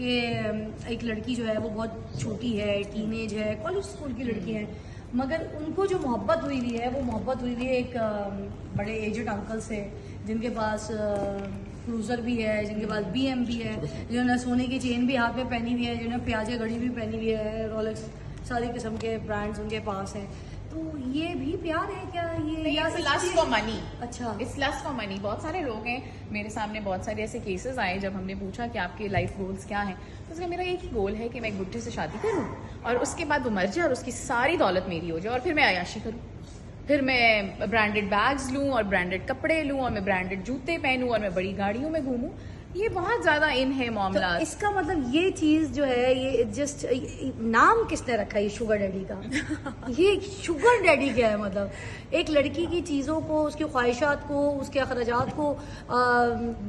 کہ ایک لڑکی جو ہے وہ بہت چھوٹی ہے, ٹین ایج ہے, کالج اسکول کی لڑکی ہے, مگر ان کو جو محبت ہوئی ہوئی ہے وہ محبت ہوئی ہوئی ہے ایک بڑے ایجڈ انکل سے, جن کے پاس کروزر بھی ہے, جن کے پاس بی ایم بھی ہے, جنہوں نے سونے کی چین بھی ہاتھ میں پہنی ہوئی ہے, جنہوں نے پیازے گھڑی بھی پہنی ہوئی ہے, رولکس, ساری قسم کے برانڈز ان کے پاس ہیں. تو یہ بھی پیار ہے کیا؟ یہ لسٹ فار منی. اچھا, اٹس لسٹ فار منی. بہت سارے لوگ ہیں میرے سامنے, بہت سارے ایسے کیسز آئے جب ہم نے پوچھا کہ آپ کے لائف گولس کیا ہیں, تو اس کا میرا ایک ہی گول ہے کہ میں ایک بڈھے سے شادی کروں اور اس کے بعد وہ مر جائے اور اس کی ساری دولت میری ہو جائے, اور پھر میں عیاشی کروں, پھر میں برانڈیڈ بیگز لوں اور برانڈیڈ کپڑے لوں اور میں برانڈیڈ جوتے پہنوں اور میں بڑی گاڑیوں میں گھوموں. یہ بہت زیادہ ان ہے معاملات. اس کا مطلب یہ چیز جو ہے, یہ جسٹ نام کس نے رکھا ہے شوگر ڈیڈی کا؟ یہ شوگر ڈیڈی کیا ہے؟ مطلب ایک لڑکی کی چیزوں کو, اس کی خواہشات کو, اس کے اخراجات کو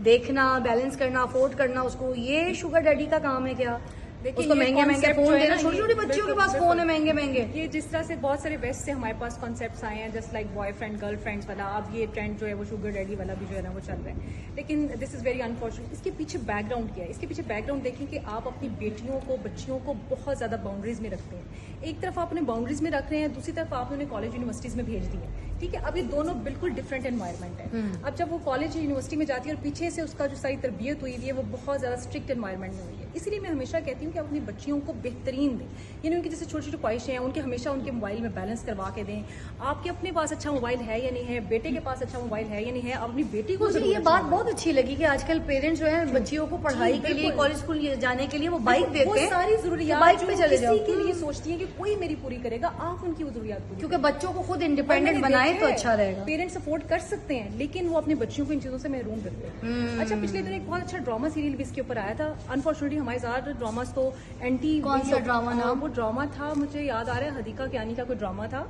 دیکھنا, بیلنس کرنا, افورڈ کرنا اس کو, یہ شوگر ڈیڈی کا کام ہے کیا؟ اس کو مہنگے مہنگے فون دینا, چھوٹی چھوٹی بچیوں کے پاس فون ہے مہنگے مہنگے. یہ جس طرح سے بہت سارے ویسٹ سے ہمارے پاس کانسیپٹس آئے ہیں, just like boy friend girl friends والا, اب یہ ٹرینڈ جو ہے وہ شوگر ڈیڈی والا بھی جو ہے نا وہ چل رہا ہے. لیکن دس از ویری انفارچونیٹ. اس کے پیچھے بیک گراؤنڈ کیا ہے؟ اس کے پیچھے بیک گراؤنڈ دیکھیں کہ آپ اپنی بیٹیوں کو, بچیوں کو بہت زیادہ باؤنڈریز میں رکھتے ہیں. ایک طرف آپ انہیں باؤنڈریز میں رکھ رہے ہیں, دوسری طرف آپ انہیں کالج یونیورسٹیز میں بھیج دیے. ٹھیک ہے, اب یہ دونوں بالکل ڈفرینٹ انوائرمنٹ ہے. اب جب وہ کالج یونیورسٹی میں جاتی ہے اور پیچھے سے اس کا جو ساری تربیت ہوئی ہے وہ بہت زیادہ اسٹرکٹ انوائرمنٹ میں ہوئی ہے. اسی لیے میں ہمیشہ کہتی ہوں کہ آپ اپنی بچیوں کو بہترین دیں, یعنی ان کی جیسے چھوٹی چھوٹی خواہشیں ہیں ان کے ہمیشہ ان کے موبائل میں بیلنس کروا کے دیں. آپ کے اپنے پاس اچھا موبائل ہے یا نہیں ہے, بیٹے کے پاس اچھا موبائل ہے یا نہیں ہے, آپ اپنی بیٹی کو مجھے یہ بات بہت اچھی لگی کہ آج کل پیرنٹس جو ہیں بچیوں کو پڑھائی کے لیے, کالج اسکول جانے کے لیے وہ بائک دیتے ہیں, ساری ضروریات بائک پہ چلے جاؤ. کسی کے لیے سوچتی ہیں کہ کوئی میری پوری کرے گا, آپ ان کی وہ ضروریات پوری, کیونکہ بچوں کو خود انڈیپینڈنٹ بنائے تو اچھا رہے گا. پیرنٹس سپورٹ کر سکتے ہیں لیکن وہ اپنے بچوں کو ان چیزوں سے محروم کرتے ہیں. اچھا, پچھلے دن ایک بہت اچھا ڈرامہ سیریل بھی اس کے اوپر آیا تھا. انفارچونیٹلی ہمارے زیادہ ڈراماز تو اینٹی, کون سا ڈرامہ نام؟ وہ ڈرامہ تھا, مجھے یاد آ رہا ہے, حدیقہ کیانی کا کوئی ڈرامہ تھا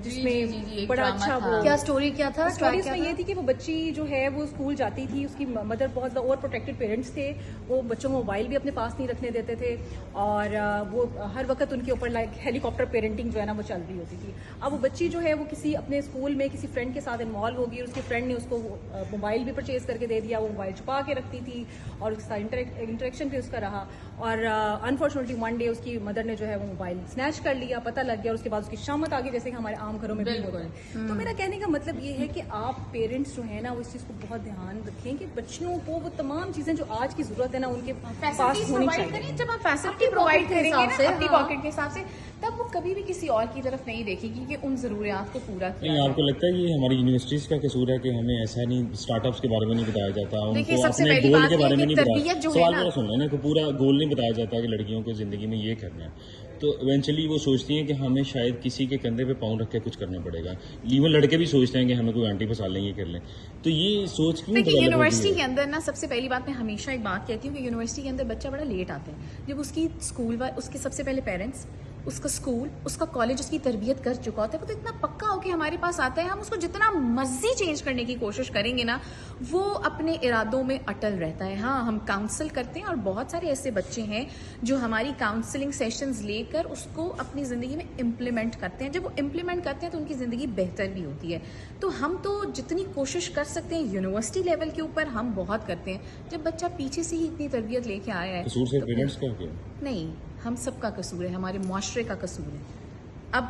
جس میں بڑا اچھا وہ کیا اسٹوری کیا تھا؟ اسٹوری اس میں یہ تھی کہ وہ بچی جو ہے وہ اسکول جاتی تھی, اس کی مدر بہت اوور پروٹیکٹڈ پیرنٹس تھے, وہ بچوں کو موبائل بھی اپنے پاس نہیں رکھنے دیتے تھے, اور وہ ہر وقت ان کے اوپر لائک ہیلی کاپٹر پیرنٹنگ جو ہے نا وہ چل رہی ہوتی تھی. اب وہ بچی جو ہے وہ کسی اپنے اسکول میں کسی فرینڈ کے ساتھ انوالو ہوگی, اور اس کے فرینڈ نے اس کو موبائل بھی پرچیز کر کے دے دیا, وہ موبائل چھپا کے رکھتی تھی اور اس کا انٹریکشن بھی اس کا رہا, اور انفارچونیٹلی ون ڈے اس کی مدر نے جو ہے وہ موبائل اسنیچ کر لیا, پتہ لگ گیا, اور اس کے بعد اس کی شامت آگے جیسے کہ ہمارے عام گھروں میں بھی ہوتا ہے. تو میرا کہنے کا مطلب یہ ہے کہ آپ پیرنٹس جو ہے نا وہ اس چیز کو بہت دھیان رکھیں کہ بچوں کو وہ تمام چیزیں جو آج کی ضرورت ہے نا ان کے پاس ہونی چاہیے. جب آپ فیسلٹی پرووائڈ کریں گے نا اپنی پاکٹ کے حساب سے, تب وہ کبھی بھی کسی اور کی طرف نہیں دیکھے گی کہ ان ضروریات کو پورا کیا. نہیں, آپ کو لگتا ہے یہ ہماری یونیورسٹیز کا قصور ہے کہ ہمیں ایسا نہیں, اسٹارٹ اپس کے بارے میں نہیں بتایا جاتا, ان کو اپنے گول کے بارے میں نہیں بتایا. سوال میرا سن لینا, کہ پورا گول نہیں بتایا جاتا کہ لڑکیوں کو زندگی میں یہ کرنا ہے, تو ایونچولی وہ سوچتی ہیں کہ ہمیں شاید کسی کے کندھے پہ پاؤں رکھ کے کچھ کرنا پڑے گا. ایون لڑکے بھی سوچتے ہیں کہ ہمیں کوئی آنٹی پھنسا لیں, یہ کر لیں. تو یہ سوچ کیوں دیکھیے, یونیورسٹی کے اندر نا سب سے پہلی بات میں ہمیشہ ایک بات کہتی ہوں کہ یونیورسٹی کے اندر بچہ بڑا لیٹ آتا ہے. جب اس کی اسکول, اس کے سب سے پہلے پیرنٹس, اس کا اسکول, اس کا کالج اس کی تربیت کر چکا ہوتا ہے, وہ تو اتنا پکا ہو کے ہمارے پاس آتا ہے, ہم اس کو جتنا مرضی چینج کرنے کی کوشش کریں گے نا وہ اپنے ارادوں میں اٹل رہتا ہے. ہاں, ہم کاؤنسل کرتے ہیں اور بہت سارے ایسے بچے ہیں جو ہماری کاؤنسلنگ سیشنز لے کر اس کو اپنی زندگی میں امپلیمنٹ کرتے ہیں. جب وہ امپلیمنٹ کرتے ہیں تو ان کی زندگی بہتر بھی ہوتی ہے. تو ہم تو جتنی کوشش کر سکتے ہیں یونیورسٹی لیول کے اوپر ہم بہت کرتے ہیں. جب بچہ پیچھے سے ہی اتنی تربیت لے کے آیا ہے, قصور صرف پیرنٹس کا کیا؟ نہیں, ہم سب کا قصور ہے, ہمارے معاشرے کا قصور ہے. اب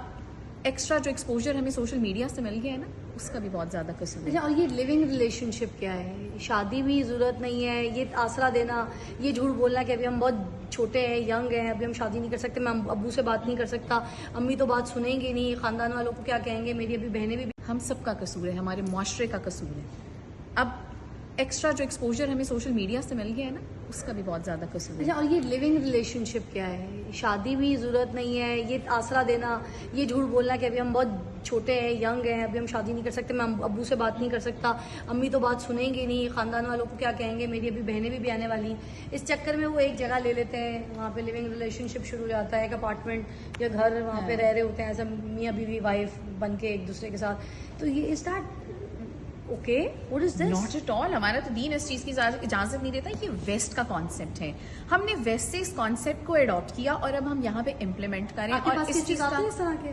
ایکسٹرا جو ایکسپوجر ہمیں سوشل میڈیا سے مل گیا ہے نا, اس کا بھی بہت زیادہ قصور ہے. اور یہ لیونگ ریلیشن شپ کیا ہے؟ شادی بھی ضرورت نہیں ہے, یہ آسرا دینا, یہ جھوٹ بولنا کہ ابھی ہم بہت چھوٹے ہیں, ینگ ہیں, ابھی ہم شادی نہیں کر سکتے, میں ابو سے بات نہیں کر سکتا, امی تو بات سنیں گے نہیں, خاندان والوں کو کیا کہیں گے, میری ابھی بہنیں بھی. ہم سب کا قصور ہے, ہمارے معاشرے کا قصور ہے. اب ایکسٹرا جو ایکسپوجر ہمیں سوشل میڈیا سے مل گیا ہے نا, اس کا بھی بہت زیادہ قصور ہے. اور یہ لیونگ ریلیشن شپ کیا ہے؟ شادی بھی ضرورت نہیں ہے, یہ آسرا دینا, یہ جھوٹ بولنا کہ ابھی ہم بہت چھوٹے ہیں, ینگ ہیں, ابھی ہم شادی نہیں کر سکتے, میں ابو سے بات نہیں کر سکتا, امی تو بات سنیں گے نہیں, خاندان والوں کو کیا کہیں گے, میری ابھی بہنیں بھی آنے والی. اس چکر میں وہ ایک جگہ لے لیتے ہیں, وہاں پہ لیونگ ریلیشن شپ شروع ہو جاتا ہے, ایک اپارٹمنٹ یا گھر, وہاں پہ رہ رہے ہوتے ہیں ایسا میاں بیوی وائف بن کے ایک دوسرے کے ساتھ. تو یہ start okay, what is this? Not at all. ہمارا تو دین اس چیز کی اجازت نہیں دیتا. یہ ویسٹ کا کانسیپٹ ہے, ہم نے ویسٹ سے اس کانسیپٹ کو اڈاپٹ کیا اور اب ہم یہاں پہ امپلیمنٹ کریں. اور اس چیز کا اس طرح کے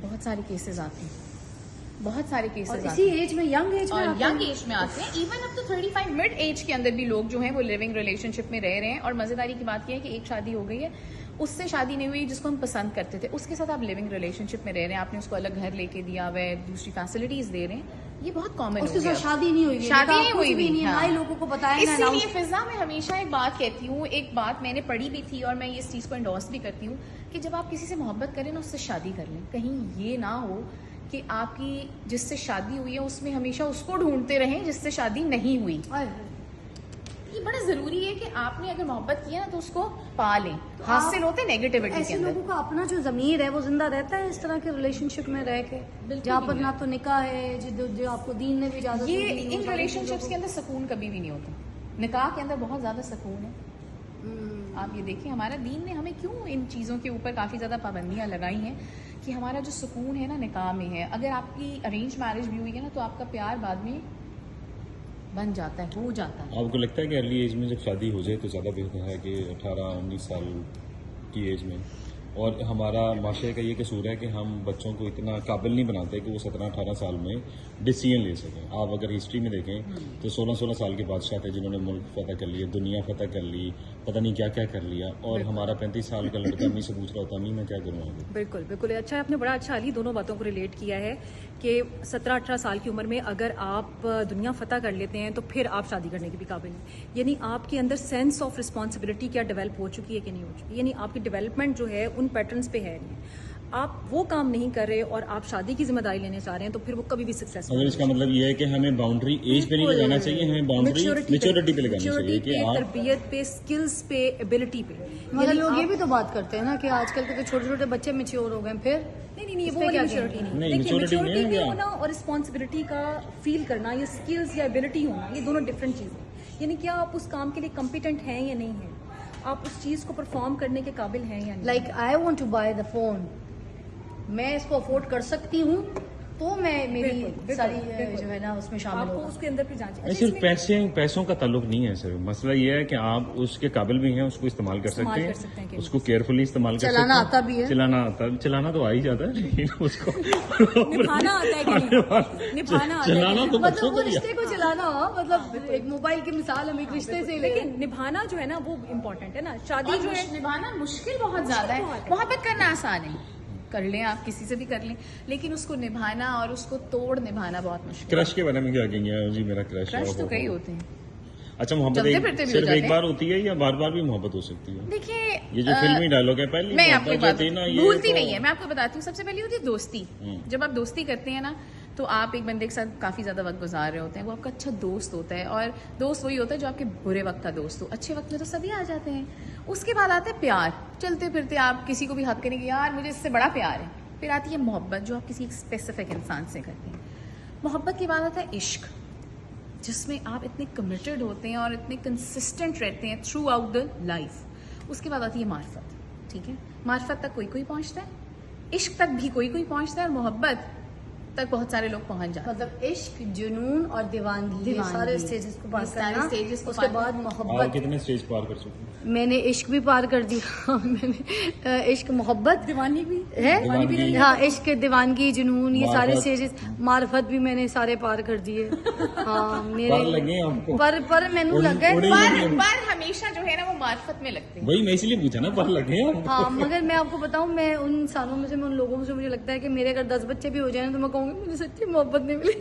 بہت سارے کیسز آتے ہیں. بہت سارے اور کیسز اسی ایج میں ینگ ایج میں اور آتے ہیں۔ ینگ ایج میں آتے ہیں، ایون اب تو 35 مڈ ایج کے اندر بھی لوگ جو ہیں وہ لیونگ ریلیشن شپ میں رہ رہے ہیں. اور مزیداری کی بات یہ ہے کہ ایک شادی ہو گئی ہے، اس سے شادی نہیں ہوئی جس کو ہم پسند کرتے تھے، اس کے ساتھ آپ لیونگ ریلیشن شپ میں رہ رہے ہیں، آپ نے اس کو الگ گھر لے کے دیا ہوا ہے، دوسری فیسلٹیز دے رے ہیں، یہ بہت کامن اس ہو کے گیا. ساتھ شادی نہیں ہوئی، شادی نہیں ہوئی بھی نہیں، ہاں. ہاں لوگوں کو بتایا نا اسی announce- لیے فضا میں ہمیشہ ایک بات کہتی ہوں، ایک بات میں نے پڑھی بھی تھی اور میں یہ اس چیز کو انڈورس بھی کرتی ہوں کہ جب آپ کسی سے محبت کریں نا اس سے شادی کر لیں. کہیں یہ نہ ہو کہ آپ کی جس سے شادی ہوئی ہے اس میں ہمیشہ اس کو ڈھونڈتے رہیں جس سے شادی نہیں ہوئی. آئے، یہ بڑا ضروری ہے کہ آپ نے اگر محبت کیا نا تو اس کو پا لیں. حاصل ہوتے نیگیٹیوٹی کے ایسے اندر. لوگوں کا اپنا جو ضمیر ہے وہ زندہ رہتا ہے اس طرح کے ریلیشن شپ میں رہ کے، جہاں پر نہ تو نکاح ہے، جو آپ کو دین نے بھی اجازت یہ نہیں دی، ان ریلیشن شپس کے اندر سکون کبھی بھی نہیں ہوتا. نکاح کے اندر بہت زیادہ سکون ہے. آپ یہ دیکھیں ہمارا دین نے ہمیں کیوں ان چیزوں کے اوپر کافی زیادہ پابندیاں لگائی ہیں کہ ہمارا جو سکون ہے نا نکاح میں ہے. اگر آپ کی ارینج میرج بھی ہوئی ہے نا تو آپ کا پیار بعد میں بن جاتا ہے، ہو جاتا ہے. آپ کو لگتا ہے کہ ارلی ایج میں جب شادی ہو جائے تو زیادہ بہتر ہے کہ 18-19 سال کی ایج میں؟ اور ہمارا معاشرے کا یہ قصور ہے کہ ہم بچوں کو اتنا قابل نہیں بناتے کہ وہ 17-18 سال میں ڈیسیژن لے سکیں. آپ اگر ہسٹری میں دیکھیں تو 16 سال کے بادشاہ تھے جنہوں نے ملک فتح کر لیا، دنیا فتح کر لی، پتہ نہیں کیا کیا کر لیا. اور ہمارا 35 سال کا لڑکا امی سے پوچھ رہا ہوتا امی میں کیا کروں آگے. بالکل بالکل اچھا، آپ نے بڑا اچھا علی دونوں باتوں کو ریلیٹ کیا ہے کہ 17-18 سال کی عمر میں اگر آپ دنیا فتح کر لیتے ہیں تو پھر آپ شادی کرنے کے بھی قابل ہیں. یعنی آپ کے اندر سینس آف رسپانسبلٹی کیا ڈیولپ ہو چکی ہے کہ نہیں ہو چکی، یعنی آپ کی ڈیولپمنٹ جو ہے ان پیٹرنس پہ ہے نہیں. آپ وہ کام نہیں کر رہے اور آپ شادی کی ذمہ داری لینے چاہ رہے ہیں تو پھر وہ کبھی بھی سکسیسفل. اگر اس کا مطلب یہ ہے کہ ہمیں باؤنڈری ایج پہ نہیں لگانا چاہیے، ہمیں باؤنڈری میچورٹی پہ لگانی چاہیے کہ آپ تربیت پہ، اسکلز پہ، ایبلٹی پہ. مگر لوگ یہ بھی تو بات کرتے ہیں نا کہ آج کل کے تو چھوٹے چھوٹے بچے میچور ہو گئے پھر نہیں وہ میچورٹی نہیں. دیکھیے میچورٹی بھی ہونا اور رسپانسبلٹی کا فیل کرنا، یہ اسکلز یا ایبلٹی ہونا، یہ دونوں ڈفرینٹ چیزیں ہیں. یعنی کیا آپ اس کام کے لیے کمپیٹنٹ ہیں یا نہیں ہیں، آپ اس چیز کو پرفارم کرنے کے قابل ہیں یا نہیں. Like I want to buy the phone, میں اس کو افورڈ کر سکتی ہوں تو میں میری ساری جو ہے نا اس میں شامل آپ کو ہوں. اس کے اندر بھی جانچ صرف پیسوں کا تعلق نہیں ہے سر. مسئلہ یہ ہے کہ آپ اس کے قابل بھی ہیں، اس کو استعمال کر سکتے ہیں، اس کو کیئرفلی استعمال کر سکتے ہیں. چلانا آتا بھی ہے، چلانا تو آ ہی جاتا ہے لیکن اس کو نبھانا آتا ہے کہ نہیں، نبھانا آتا ہے. چلانا تو بچوں مطلب وہ کو بھی رشتے کو چلانا ہو، مطلب ایک موبائل کی مثال ہم ایک رشتے سے لیں. لیکن نبھانا جو ہے نا وہ امپورٹنٹ ہے نا. شادی جو ہے نبھانا مشکل بہت زیادہ ہے. محبت کرنا آسان ہے، کر لیں آپ کسی سے بھی کر لیں، لیکن اس کو نبھانا اور اس کو توڑ نبھانا بہت مشکل. کرش کے بارے میں کیا کہیں گے؟ جی میرا کرش کرش تو کئی ہوتے ہیں. اچھا محبت چلتے پھرتے بھی ہو صرف جاتے ایک ہیں. بار ہوتی ہے یا بار بار بھی محبت ہو سکتی ہے؟ دیکھیے یہ جو فلمی ڈائلاگ ہے پہلی میں آپ کو محبت جو تھی نا یہ بھولتی تو- نہیں ہے. میں آپ کو بتاتی ہوں، سب سے پہلی ہوتی ہے دوستی. جب آپ دوستی کرتے ہیں نا تو آپ ایک بندے کے ساتھ کافی زیادہ وقت گزار رہے ہوتے ہیں، وہ آپ کا اچھا دوست ہوتا ہے. اور دوست وہی ہوتا ہے جو آپ کے برے وقت کا دوست ہو. اچھے وقت میں تو سبھی آ جاتے ہیں. اس کے بعد آتا ہے پیار. چلتے پھرتے آپ کسی کو بھی حق کریں گے یار مجھے اس سے بڑا پیار ہے. پھر آتی ہے محبت جو آپ کسی ایک اسپیسیفک انسان سے کرتے ہیں. محبت کے بعد آتا ہے عشق، جس میں آپ اتنے کمیٹڈ ہوتے ہیں اور اتنے کنسسٹنٹ رہتے ہیں تھرو آؤٹ دا لائف. اس کے بعد آتی ہے معرفت. ٹھیک ہے، معرفت تک کوئی کوئی پہنچتا ہے، عشق تک بھی کوئی کوئی پہنچتا ہے، اور محبت تک بہت سارے لوگ پہنچ جاتے ہیں. مطلب عشق، جنون اور دیوانگی، یہ سارے اسٹیجز کو پار سارے کرنا. stages کو اس کے پار بعد آپ محبت. کتنے اسٹیج پار کر چکے ہیں؟ میں نے عشق بھی پار کر دیا، میں نے عشق، محبت دیوانی بھی ہے، دیوانگی. ہاں عشق، دیوانگی، جنون، یہ سارے معرفت. اسٹیجز. معرفت بھی میں نے سارے پار کر دیے. ہاں پر میرے لگے آپ کو؟ پر مینو لگا ہے. پر ہمیشہ جو ہے نا وہ معرفت میں لگتے ہیں. وہی میں اس لیے پوچھا نا، پر لگے آپ کو؟ ہاں مگر میں آپ کو بتاؤں، میں ان انسانوں میں سے، میں ان لوگوں میں سے، مجھے لگتا ہے کہ میرے اگر 10 بچے بھی ہو جائیں تو میں کہوں گی مجھے سچی محبت نہیں ملی.